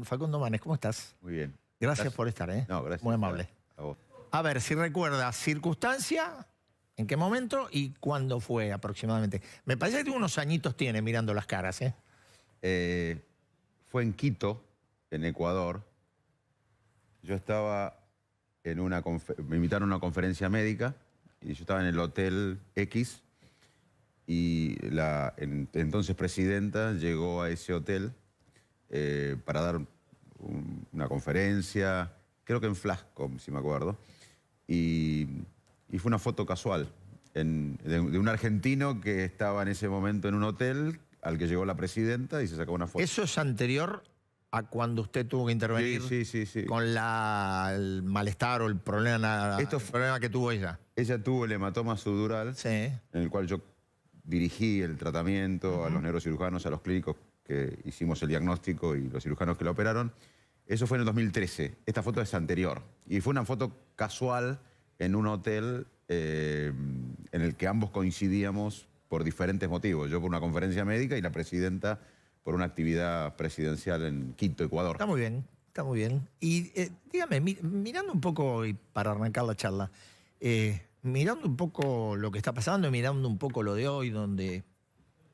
Facundo Manes, ¿cómo estás? Muy bien. Gracias por estar, ¿eh? No, gracias. Muy amable. A vos. A ver, si recuerdas, circunstancia, ¿en qué momento y cuándo fue aproximadamente? Me parece que unos añitos tiene mirando las caras, ¿eh? Fue en Quito, en Ecuador. Yo estaba en me invitaron a una conferencia médica y yo estaba en el Hotel X y la entonces presidenta llegó a ese hotel para dar una conferencia, creo que en Flascom, si me acuerdo, y fue una foto casual de un argentino que estaba en ese momento en un hotel al que llegó la presidenta y se sacó una foto. ¿Eso es anterior a cuando usted tuvo que intervenir Sí. con el malestar o el problema que tuvo ella? Ella tuvo el hematoma subdural, Sí. en el cual yo dirigí el tratamiento a los neurocirujanos, a los clínicos que hicimos el diagnóstico y los cirujanos que la operaron. Eso fue en el 2013. Esta foto es anterior. Y fue una foto casual en un hotel en el que ambos coincidíamos por diferentes motivos. Yo por una conferencia médica y la presidenta por una actividad presidencial en Quito, Ecuador. Está muy bien, está muy bien. Y dígame, mirando un poco, y para arrancar la charla, mirando un poco lo que está pasando, mirando un poco lo de hoy, donde,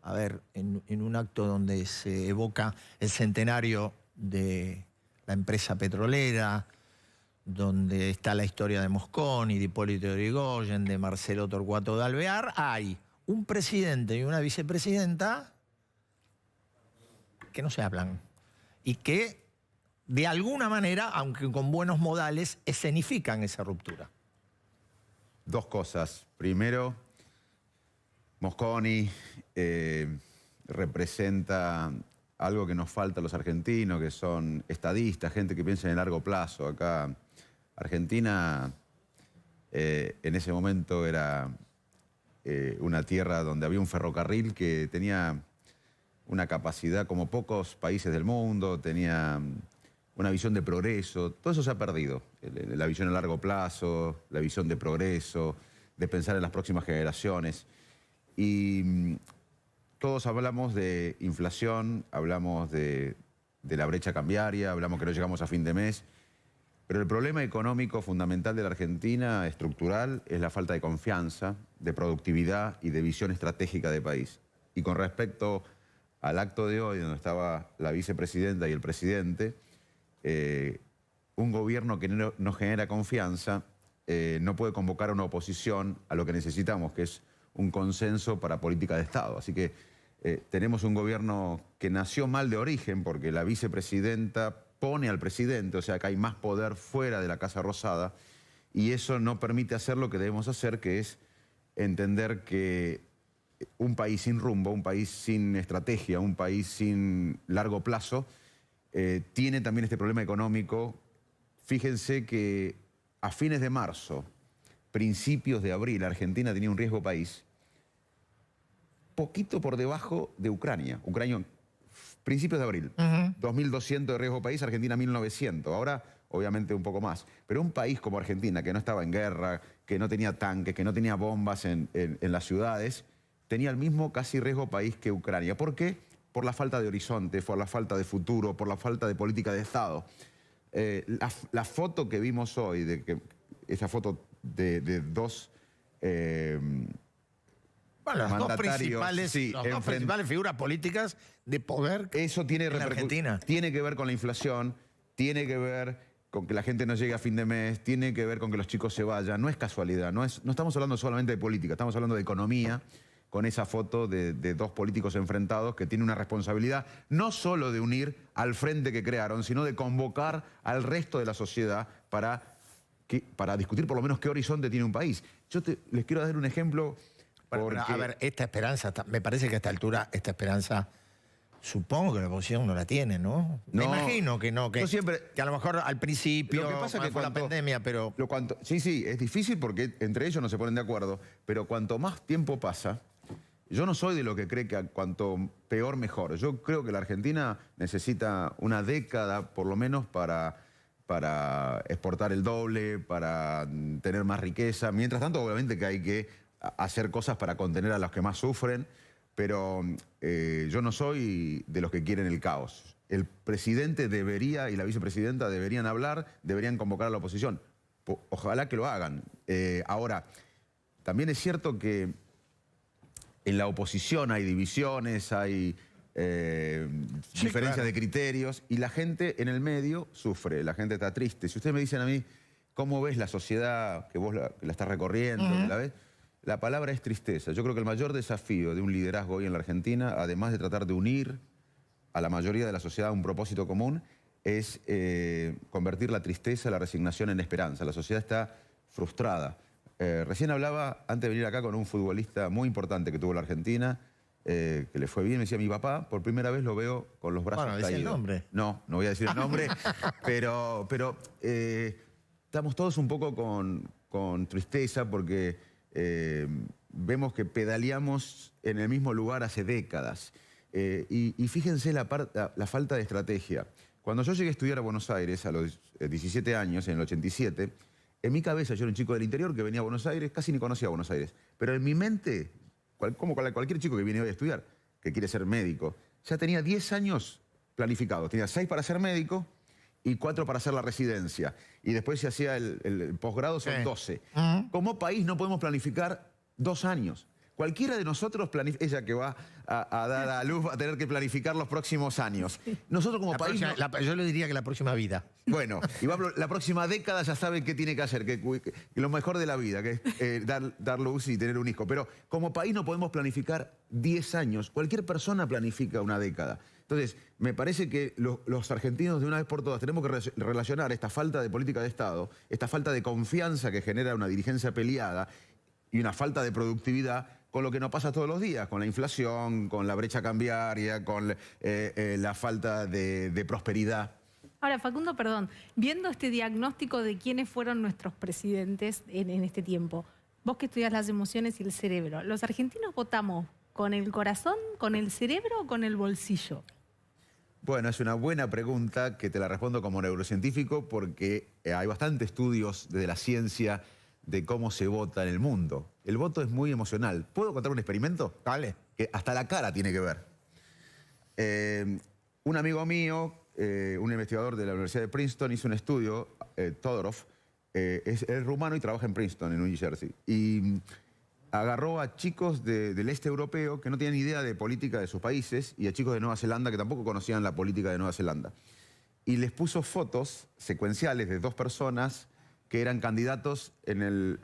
a ver, en un acto donde se evoca el centenario de la empresa petrolera, donde está la historia de Mosconi, de Hipólito Yrigoyen, de Marcelo Torcuato de Alvear, hay un presidente y una vicepresidenta que no se hablan y que de alguna manera, aunque con buenos modales, escenifican esa ruptura. Dos cosas. Primero, Mosconi representa algo que nos falta a los argentinos, que son estadistas, gente que piensa en el largo plazo. Acá, Argentina, en ese momento era una tierra donde había un ferrocarril que tenía una capacidad como pocos países del mundo, tenía una visión de progreso. Todo eso se ha perdido. La visión a largo plazo, la visión de progreso, de pensar en las próximas generaciones. Y todos hablamos de inflación, hablamos de la brecha cambiaria, hablamos que no llegamos a fin de mes. Pero el problema económico fundamental de la Argentina, estructural, es la falta de confianza, de productividad y de visión estratégica de país. Y con respecto al acto de hoy, donde estaba la vicepresidenta y el presidente, un gobierno que no genera confianza no puede convocar a una oposición a lo que necesitamos, que es un consenso para política de Estado. Así que tenemos un gobierno que nació mal de origen porque la vicepresidenta pone al presidente, o sea que hay más poder fuera de la Casa Rosada y eso no permite hacer lo que debemos hacer, que es entender que un país sin rumbo, un país sin estrategia, un país sin largo plazo, tiene también este problema económico. Fíjense que a fines de marzo, principios de abril, Argentina tenía un riesgo país poquito por debajo de Ucrania. Principios de abril, 2.200 de riesgo país, Argentina 1.900. Ahora, obviamente, un poco más. Pero un país como Argentina, que no estaba en guerra, que no tenía tanques, que no tenía bombas en las ciudades, tenía el mismo casi riesgo país que Ucrania. ¿Por qué? Por la falta de horizonte, por la falta de futuro, por la falta de política de Estado. La foto que vimos hoy, esa foto de dos las dos principales figuras políticas de poder en Argentina. Tiene que ver con la inflación, tiene que ver con que la gente no llegue a fin de mes, tiene que ver con que los chicos se vayan. No es casualidad, no estamos hablando solamente de política, estamos hablando de economía, con esa foto de dos políticos enfrentados que tienen una responsabilidad no solo de unir al frente que crearon, sino de convocar al resto de la sociedad para discutir por lo menos qué horizonte tiene un país. Les quiero dar un ejemplo. Bueno, a ver, esta esperanza, me parece que a esta altura, esta esperanza, supongo que la oposición no la tiene, ¿no? Me imagino que no, que a lo mejor al principio, lo que pasa que fue la pandemia, pero... Sí, es difícil porque entre ellos no se ponen de acuerdo, pero cuanto más tiempo pasa, yo no soy de lo que cree que cuanto peor, mejor. Yo creo que la Argentina necesita una década, por lo menos, para exportar el doble, para tener más riqueza. Mientras tanto, obviamente que hay que hacer cosas para contener a los que más sufren, pero yo no soy de los que quieren el caos. el presidente debería y la vicepresidenta deberían hablar, deberían convocar a la oposición. Ojalá que lo hagan. Ahora, también es cierto que en la oposición hay divisiones, hay diferencias de criterios y la gente en el medio sufre, la gente está triste. Si ustedes me dicen a mí, ¿cómo ves la sociedad que vos la estás recorriendo? ¿La ves? La palabra es tristeza. Yo creo que el mayor desafío de un liderazgo hoy en la Argentina, además de tratar de unir a la mayoría de la sociedad a un propósito común, es convertir la tristeza, la resignación en esperanza. La sociedad está frustrada. Recién hablaba, antes de venir acá, con un futbolista muy importante que tuvo la Argentina, que le fue bien. Me decía, mi papá, por primera vez lo veo con los brazos caídos. ¿El nombre? No, no voy a decir el nombre, pero estamos todos un poco con tristeza porque vemos que pedaleamos en el mismo lugar hace décadas. Y fíjense la falta de estrategia. Cuando yo llegué a estudiar a Buenos Aires a los 17 años, en el 87, en mi cabeza, yo era un chico del interior que venía a Buenos Aires, casi ni conocía a Buenos Aires, pero en mi mente, como cualquier chico que viene hoy a estudiar, que quiere ser médico, ya tenía 10 años planificados. Tenía 6 para ser médico y 4 para hacer la residencia. Y después se hacía el posgrado, son 12. Como país no podemos planificar 2 años. Cualquiera de nosotros, ella que va a dar a luz, va a tener que planificar los próximos años. Nosotros como país... yo le diría que la próxima vida. Bueno, y la próxima década ya sabe qué tiene que hacer, que lo mejor de la vida, que es dar luz y tener un hijo. Pero como país no podemos planificar 10 años. Cualquier persona planifica una década. Entonces, me parece que los argentinos de una vez por todas tenemos que relacionar esta falta de política de Estado, esta falta de confianza que genera una dirigencia peleada y una falta de productividad con lo que nos pasa todos los días, con la inflación, con la brecha cambiaria, con la falta de prosperidad. Ahora, Facundo, perdón, viendo este diagnóstico de quiénes fueron nuestros presidentes en este tiempo, vos que estudias las emociones y el cerebro, ¿los argentinos votamos con el corazón, con el cerebro o con el bolsillo? Bueno, es una buena pregunta que te la respondo como neurocientífico porque hay bastantes estudios desde la ciencia de cómo se vota en el mundo. El voto es muy emocional. ¿Puedo contar un experimento? Dale. Que hasta la cara tiene que ver. Un amigo mío, un investigador de la Universidad de Princeton, hizo un estudio, Todorov, es rumano y trabaja en Princeton, en New Jersey. Y agarró a chicos del este europeo que no tenían idea de política de sus países y a chicos de Nueva Zelanda que tampoco conocían la política de Nueva Zelanda. Y les puso fotos secuenciales de 2 personas que eran candidatos en el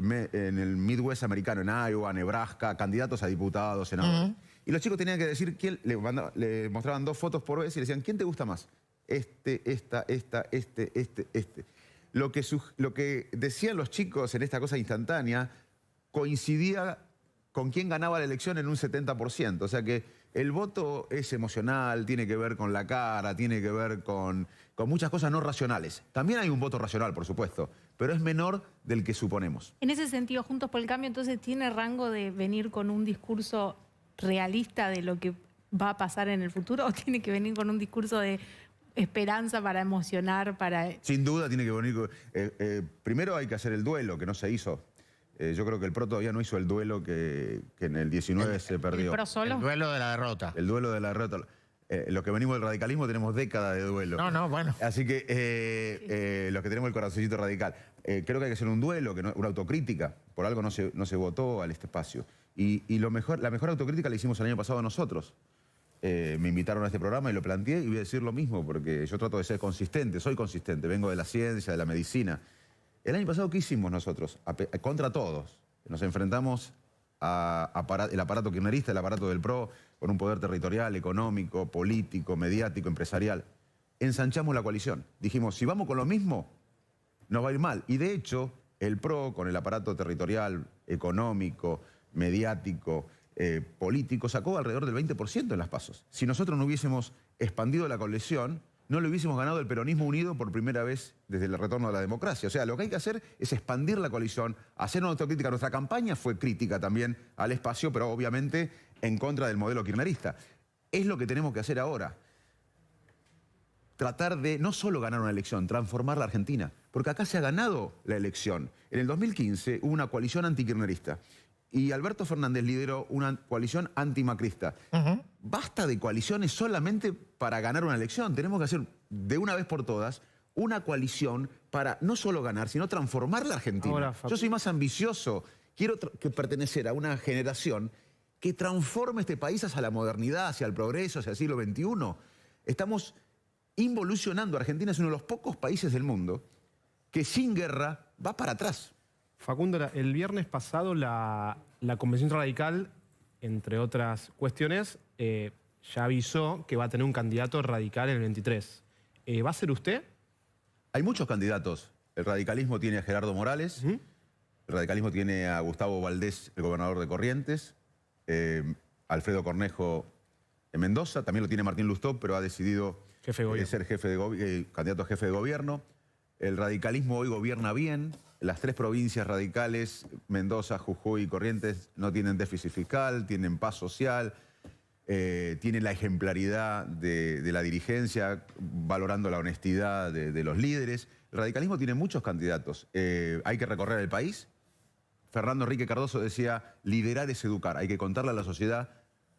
Midwest americano, en Iowa, Nebraska, candidatos a diputados, senadores. Y los chicos tenían que decir, le mostraban 2 fotos por vez y le decían, ¿quién te gusta más? Este. Lo que decían los chicos en esta cosa instantánea coincidía con quién ganaba la elección en un 70%. O sea que el voto es emocional, tiene que ver con la cara, tiene que ver con muchas cosas no racionales. También hay un voto racional, por supuesto, pero es menor del que suponemos. En ese sentido, Juntos por el Cambio, entonces, ¿tiene rango de venir con un discurso realista de lo que va a pasar en el futuro o tiene que venir con un discurso de esperanza para emocionar? Sin duda tiene que venir... primero hay que hacer el duelo, que no se hizo. Yo creo que el PRO todavía no hizo el duelo que en el 19 se perdió. ¿El PRO solo? El duelo de la derrota. El duelo de la derrota. Los que venimos del radicalismo tenemos décadas de duelo. No, bueno. Así que los que tenemos el corazoncito radical. Creo que hay que hacer un duelo, una autocrítica. Por algo no se votó al este espacio. Y la mejor autocrítica la hicimos el año pasado nosotros. Me invitaron a este programa y lo planteé y voy a decir lo mismo porque yo trato de ser consistente, soy consistente, vengo de la ciencia, de la medicina. El año pasado, ¿qué hicimos nosotros? Contra todos. Nos enfrentamos al aparato kirchnerista, el aparato del PRO, con un poder territorial, económico, político, mediático, empresarial. Ensanchamos la coalición. Dijimos, si vamos con lo mismo, nos va a ir mal. Y de hecho, el PRO, con el aparato territorial, económico, mediático, político, sacó alrededor del 20% en las pasos. Si nosotros no hubiésemos expandido la coalición, no le hubiésemos ganado el peronismo unido por primera vez desde el retorno a la democracia. O sea, lo que hay que hacer es expandir la coalición, hacer una autocrítica. Nuestra campaña fue crítica también al espacio, pero obviamente en contra del modelo kirchnerista. Es lo que tenemos que hacer ahora. Tratar de no solo ganar una elección, transformar la Argentina. Porque acá se ha ganado la elección. En el 2015 hubo una coalición antikirchnerista. y Alberto Fernández lideró una coalición antimacrista. Basta de coaliciones solamente para ganar una elección. Tenemos que hacer de una vez por todas una coalición para no solo ganar, sino transformar la Argentina. Ahora, yo soy más ambicioso. Quiero pertenecer a una generación que transforme este país hacia la modernidad, hacia el progreso, hacia el siglo XXI. Estamos involucionando. Argentina es uno de los pocos países del mundo que sin guerra va para atrás. Facundo, el viernes pasado la Convención Radical, entre otras cuestiones, ya avisó que va a tener un candidato radical en el 23. ¿Va a ser usted? Hay muchos candidatos. El radicalismo tiene a Gerardo Morales, el radicalismo tiene a Gustavo Valdés, el gobernador de Corrientes, Alfredo Cornejo en Mendoza, también lo tiene Martín Lustó, pero ha decidido ser candidato a jefe de gobierno. El radicalismo hoy gobierna bien. Las 3 provincias radicales, Mendoza, Jujuy y Corrientes, no tienen déficit fiscal, tienen paz social, tienen la ejemplaridad de la dirigencia, valorando la honestidad de los líderes. El radicalismo tiene muchos candidatos. Hay que recorrer el país. Fernando Enrique Cardoso decía, liderar es educar. Hay que contarle a la sociedad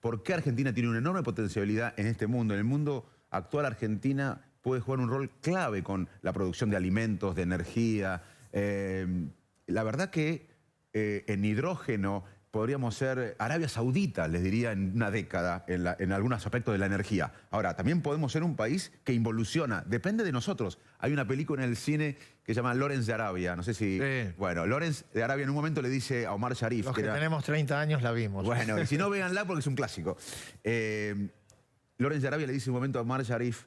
por qué Argentina tiene una enorme potencialidad en este mundo. En el mundo actual, Argentina puede jugar un rol clave con la producción de alimentos, de energía. La verdad que en hidrógeno podríamos ser Arabia Saudita, les diría, en una década, en algunos aspectos de la energía. Ahora, también podemos ser un país que involuciona, depende de nosotros. Hay una película en el cine que se llama Lawrence de Arabia, no sé si... Sí. Bueno, Lawrence de Arabia en un momento le dice a Omar Sharif... Los que tenemos 30 años la vimos. Bueno, y si no, véanla porque es un clásico. Lawrence de Arabia le dice un momento a Omar Sharif,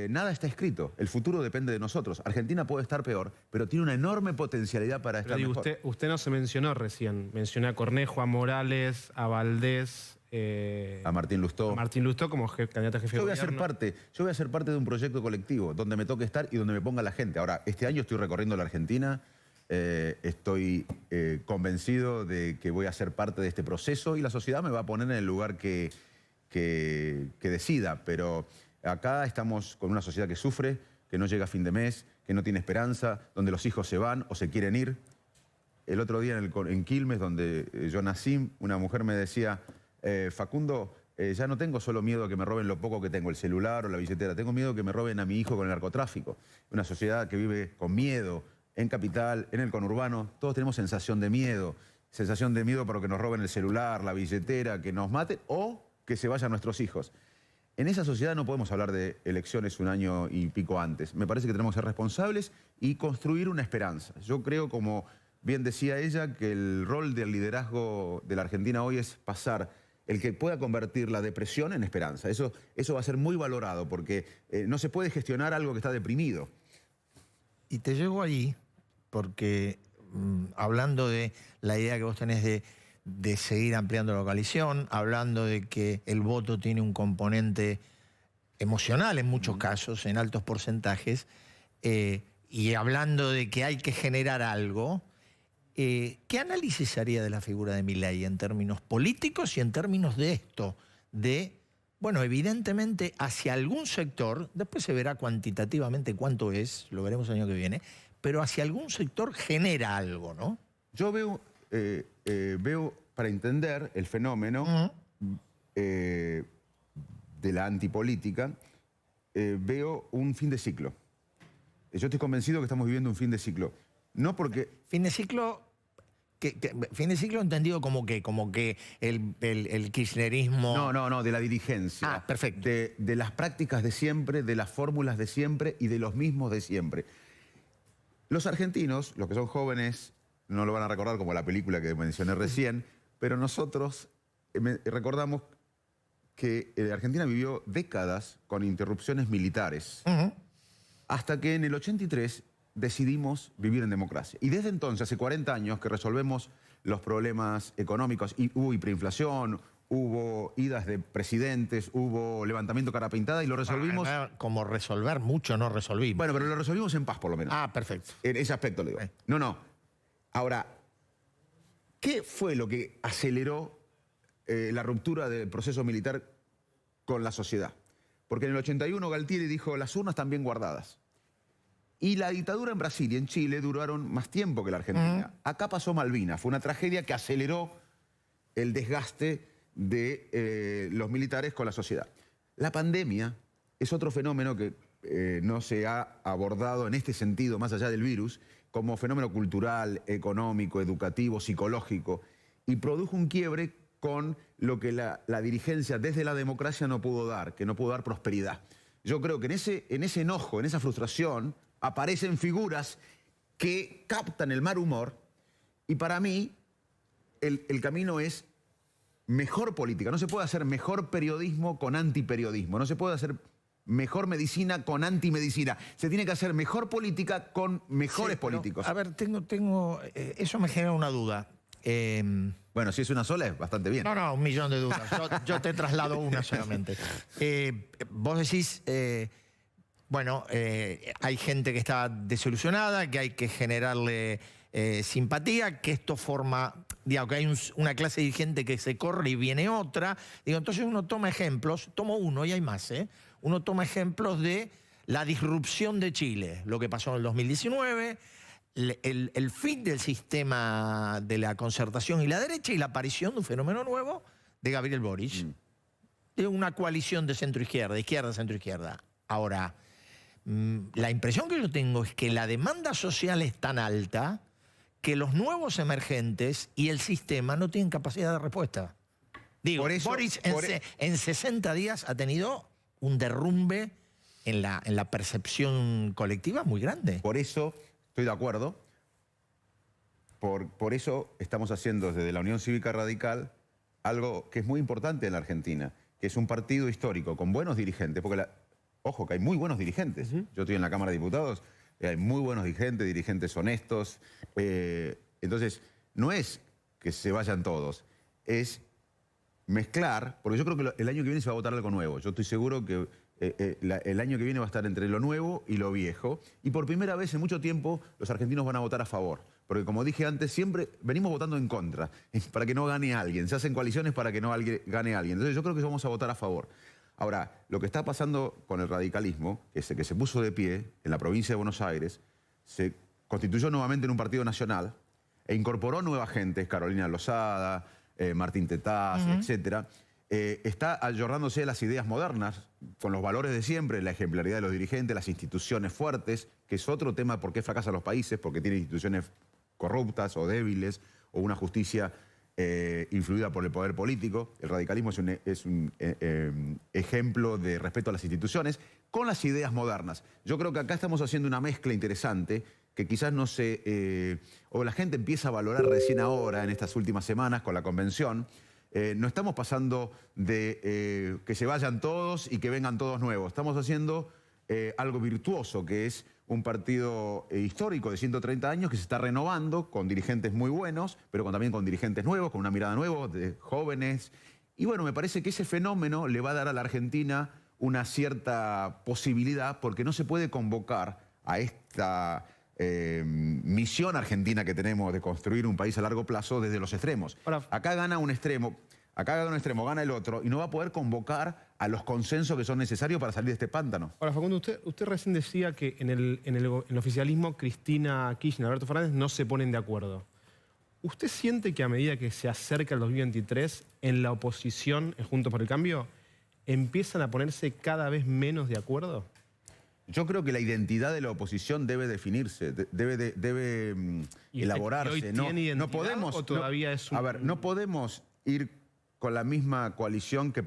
nada está escrito, el futuro depende de nosotros. Argentina puede estar peor, pero tiene una enorme potencialidad para estar mejor. Usted no se mencionó recién, mencionó a Cornejo, a Morales, a Valdés... a Martín Lustó. A Martín Lustó como candidato a jefe de gobierno. Yo voy a ser parte de un proyecto colectivo, donde me toque estar y donde me ponga la gente. Ahora, este año estoy recorriendo la Argentina, estoy convencido de que voy a ser parte de este proceso y la sociedad me va a poner en el lugar que decida, pero... Acá estamos con una sociedad que sufre, que no llega a fin de mes, que no tiene esperanza, donde los hijos se van o se quieren ir. El otro día en Quilmes, donde yo nací, una mujer me decía, Facundo, ya no tengo solo miedo a que me roben lo poco que tengo, el celular o la billetera, tengo miedo a que me roben a mi hijo con el narcotráfico. Una sociedad que vive con miedo, en capital, en el conurbano, todos tenemos sensación de miedo para que nos roben el celular, la billetera, que nos maten o que se vayan nuestros hijos. En esa sociedad no podemos hablar de elecciones un año y pico antes. Me parece que tenemos que ser responsables y construir una esperanza. Yo creo, como bien decía ella, que el rol del liderazgo de la Argentina hoy es pasar el que pueda convertir la depresión en esperanza. Eso va a ser muy valorado porque no se puede gestionar algo que está deprimido. Y te llego allí porque hablando de la idea que vos tenés de seguir ampliando la coalición, hablando de que el voto tiene un componente emocional en muchos casos, en altos porcentajes, y hablando de que hay que generar algo, ¿qué análisis haría de la figura de Milei en términos políticos y en términos de esto? Bueno, evidentemente hacia algún sector, después se verá cuantitativamente cuánto es, lo veremos el año que viene, pero hacia algún sector genera algo, ¿no? Yo veo, para entender el fenómeno de la antipolítica, veo un fin de ciclo. Yo estoy convencido que estamos viviendo un fin de ciclo. No porque... Fin de ciclo... fin de ciclo entendido como que el kirchnerismo... No, de la dirigencia. Ah, perfecto. De las prácticas de siempre, de las fórmulas de siempre y de los mismos de siempre. Los argentinos, los que son jóvenes, no lo van a recordar como la película que mencioné recién, pero nosotros recordamos que Argentina vivió décadas con interrupciones militares, hasta que en el 83 decidimos vivir en democracia. Y desde entonces, hace 40 años, que resolvemos los problemas económicos, y hubo hiperinflación, hubo idas de presidentes, hubo levantamiento cara pintada y lo resolvimos... Como resolver mucho no resolvimos. Bueno, pero lo resolvimos en paz, por lo menos. Ah, perfecto. En ese aspecto le digo. No. Ahora, ¿qué fue lo que aceleró la ruptura del proceso militar con la sociedad? Porque en el 81 Galtieri dijo, las urnas están bien guardadas. Y la dictadura en Brasil y en Chile duraron más tiempo que la Argentina. Acá pasó Malvinas, fue una tragedia que aceleró el desgaste de los militares con la sociedad. La pandemia es otro fenómeno que no se ha abordado en este sentido, más allá del virus, como fenómeno cultural, económico, educativo, psicológico, y produjo un quiebre con lo que la dirigencia desde la democracia no pudo dar, que no pudo dar prosperidad. Yo creo que en ese enojo, en esa frustración, aparecen figuras que captan el mal humor, y para mí el camino es mejor política. No se puede hacer mejor periodismo con antiperiodismo, no se puede hacer mejor medicina con antimedicina. Se tiene que hacer mejor política con mejores políticos. A ver, eso me genera una duda. Bueno, si es una sola, es bastante bien. No, un millón de dudas. Yo te traslado una solamente. Vos decís, hay gente que está desilusionada, que hay que generarle simpatía, que esto forma, digamos, que hay una clase dirigente que se corre y viene otra. Digo, entonces uno toma ejemplos, tomo uno y hay más, uno toma ejemplos de la disrupción de Chile, lo que pasó en el 2019, el fin del sistema de la concertación y la derecha y la aparición de un fenómeno nuevo de Gabriel Boric, de una coalición de centro-izquierda, izquierda-centro-izquierda. Ahora, la impresión que yo tengo es que la demanda social es tan alta que los nuevos emergentes y el sistema no tienen capacidad de respuesta. Digo, Boric en 60 días ha tenido un derrumbe en la percepción colectiva muy grande. Por eso estoy de acuerdo. Por eso estamos haciendo desde la Unión Cívica Radical algo que es muy importante en la Argentina, que es un partido histórico con buenos dirigentes, porque ojo, que hay muy buenos dirigentes. Yo estoy en la Cámara de Diputados, hay muy buenos dirigentes honestos. Entonces, no es que se vayan todos, es mezclar, porque yo creo que el año que viene se va a votar algo nuevo. Yo estoy seguro que el año que viene va a estar entre lo nuevo y lo viejo. Y por primera vez en mucho tiempo los argentinos van a votar a favor. Porque como dije antes, siempre venimos votando en contra, para que no gane alguien. Se hacen coaliciones para que no gane alguien. Entonces yo creo que vamos a votar a favor. Ahora, lo que está pasando con el radicalismo, que se puso de pie en la provincia de Buenos Aires, se constituyó nuevamente en un partido nacional e incorporó nueva gente, Carolina Lozada, Martín Tetaz, etcétera. Está ayornándose de las ideas modernas, con los valores de siempre, la ejemplaridad de los dirigentes, las instituciones fuertes, que es otro tema por qué fracasan los países, porque tienen instituciones corruptas o débiles, o una justicia influida por el poder político. El radicalismo es un ejemplo de respeto a las instituciones, con las ideas modernas. Yo creo que acá estamos haciendo una mezcla interesante, que quizás no se... o la gente empieza a valorar recién ahora, en estas últimas semanas, con la convención. No estamos pasando de que se vayan todos y que vengan todos nuevos. Estamos haciendo algo virtuoso, que es un partido histórico de 130 años que se está renovando con dirigentes muy buenos, pero también con dirigentes nuevos, con una mirada nueva, de jóvenes. Y bueno, me parece que ese fenómeno le va a dar a la Argentina una cierta posibilidad, porque no se puede convocar a esta misión argentina que tenemos de construir un país a largo plazo desde los extremos. Acá gana un extremo, gana el otro, y no va a poder convocar a los consensos que son necesarios para salir de este pántano. Ahora, Facundo, usted recién decía que en el oficialismo Cristina Kirchner y Alberto Fernández no se ponen de acuerdo. ¿Usted siente que a medida que se acerca el 2023, en la oposición, en Juntos por el Cambio, empiezan a ponerse cada vez menos de acuerdo? Yo creo que la identidad de la oposición debe definirse, debe elaborarse. ¿Hoy tiene identidad, no podemos, o todavía es un... A ver, no podemos ir con la misma coalición que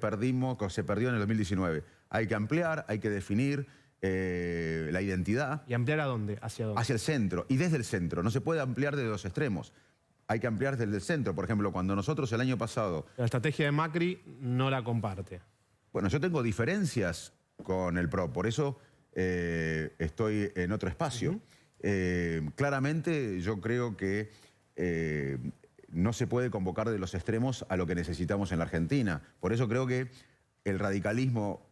se perdió en el 2019. Hay que ampliar, hay que definir la identidad. ¿Y ampliar a dónde? ¿Hacia dónde? Hacia el centro, y desde el centro. No se puede ampliar desde los extremos. Hay que ampliar desde el centro. Por ejemplo, cuando nosotros el año pasado... La estrategia de Macri no la comparte. Bueno, yo tengo diferencias con el PRO, por eso estoy en otro espacio. Claramente yo creo que no se puede convocar de los extremos a lo que necesitamos en la Argentina. Por eso creo que el radicalismo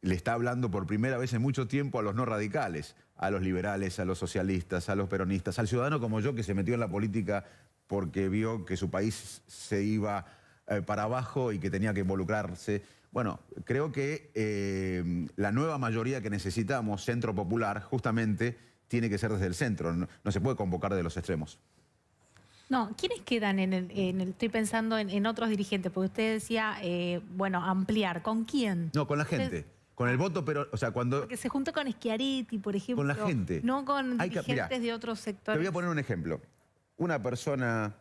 le está hablando por primera vez en mucho tiempo a los no radicales, a los liberales, a los socialistas, a los peronistas, al ciudadano como yo que se metió en la política porque vio que su país se iba para abajo y que tenía que involucrarse. Bueno, creo que la nueva mayoría que necesitamos, Centro Popular, justamente tiene que ser desde el centro, no se puede convocar de los extremos. No, ¿quiénes quedan estoy pensando en otros dirigentes? Porque usted decía, bueno, ampliar. ¿Con quién? No, con la gente. Con el voto, pero, o sea, cuando... Porque se juntó con Schiaretti, por ejemplo. Con la gente. No con dirigentes mirá, de otros sectores. Te voy a poner un ejemplo. Una persona,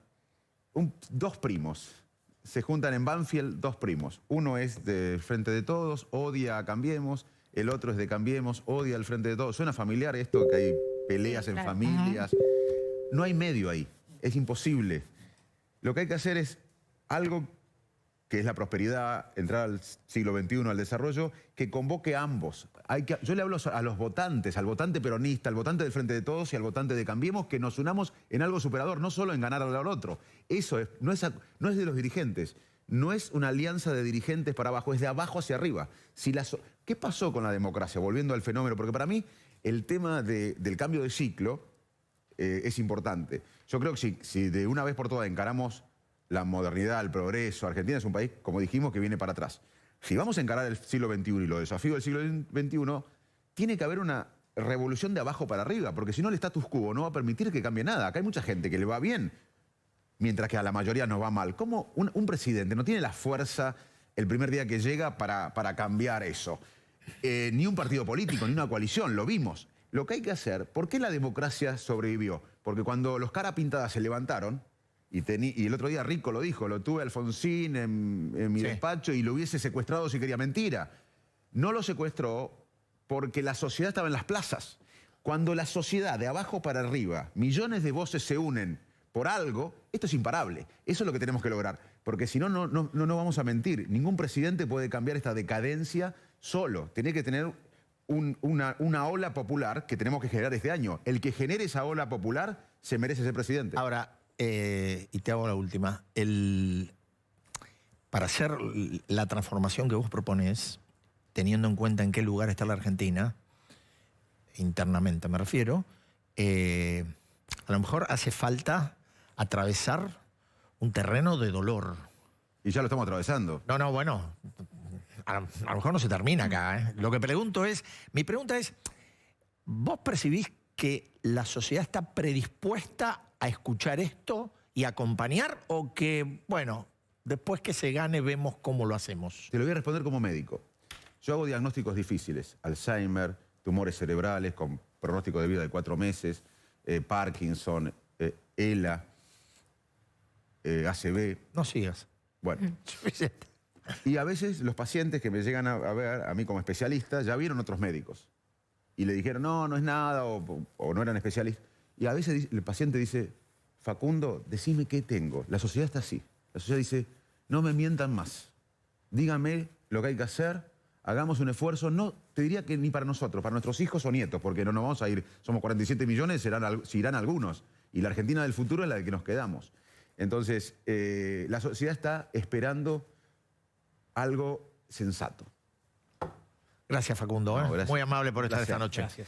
dos primos, se juntan en Banfield, dos primos. Uno es del Frente de Todos, odia a Cambiemos. El otro es de Cambiemos, odia al Frente de Todos. Suena familiar esto, que hay peleas Sí, en claro. familias. No hay medio ahí. Es imposible. Lo que hay que hacer es algo que es la prosperidad, entrar al siglo XXI, al desarrollo, que convoque a ambos. Yo le hablo a los votantes, al votante peronista, al votante del Frente de Todos y al votante de Cambiemos, que nos unamos en algo superador, no solo en ganar al otro. Eso no es de los dirigentes, no es una alianza de dirigentes para abajo, es de abajo hacia arriba. ¿Qué pasó con la democracia? Volviendo al fenómeno, porque para mí el tema del cambio de ciclo es importante. Yo creo que si de una vez por todas encaramos la modernidad, el progreso, Argentina es un país, como dijimos, que viene para atrás. Si vamos a encarar el siglo XXI y los desafíos del siglo XXI, tiene que haber una revolución de abajo para arriba, porque si no el status quo no va a permitir que cambie nada. Acá hay mucha gente que le va bien, mientras que a la mayoría nos va mal. ¿Cómo un presidente no tiene la fuerza el primer día que llega para cambiar eso? Ni un partido político, ni una coalición, lo vimos. Lo que hay que hacer, ¿por qué la democracia sobrevivió? Porque cuando los cara pintadas se levantaron, y el otro día Rico lo dijo, lo tuve a Alfonsín en mi despacho y lo hubiese secuestrado si quería, mentira. No lo secuestró porque la sociedad estaba en las plazas. Cuando la sociedad de abajo para arriba, millones de voces se unen por algo, esto es imparable. Eso es lo que tenemos que lograr. Porque si no, no vamos a mentir. Ningún presidente puede cambiar esta decadencia solo. Tiene que tener una ola popular que tenemos que generar este año. El que genere esa ola popular se merece ser presidente. Ahora, y te hago la última. Para hacer la transformación que vos propones, teniendo en cuenta en qué lugar está la Argentina, internamente me refiero, a lo mejor hace falta atravesar un terreno de dolor. Y ya lo estamos atravesando. No, bueno, a lo mejor no se termina acá, ¿eh? Lo que mi pregunta es, ¿vos percibís que la sociedad está predispuesta a escuchar esto y acompañar, o que, bueno, después que se gane vemos cómo lo hacemos? Te lo voy a responder como médico. Yo hago diagnósticos difíciles, Alzheimer, tumores cerebrales con pronóstico de vida de 4 meses, Parkinson, ELA, ACV. No sigas. Bueno. Y a veces los pacientes que me llegan a ver, a mí como especialista, ya vieron otros médicos. Y le dijeron, no es nada, o no eran especialistas. Y a veces el paciente dice, Facundo, decime qué tengo. La sociedad está así. La sociedad dice, no me mientan más. Dígame lo que hay que hacer, hagamos un esfuerzo. No, te diría que ni para nosotros, para nuestros hijos o nietos, porque no nos vamos a ir, somos 47 millones, se irán algunos. Y la Argentina del futuro es la de que nos quedamos. Entonces, la sociedad está esperando algo sensato. Gracias, Facundo. No, gracias. Muy amable por estar esta noche. Gracias.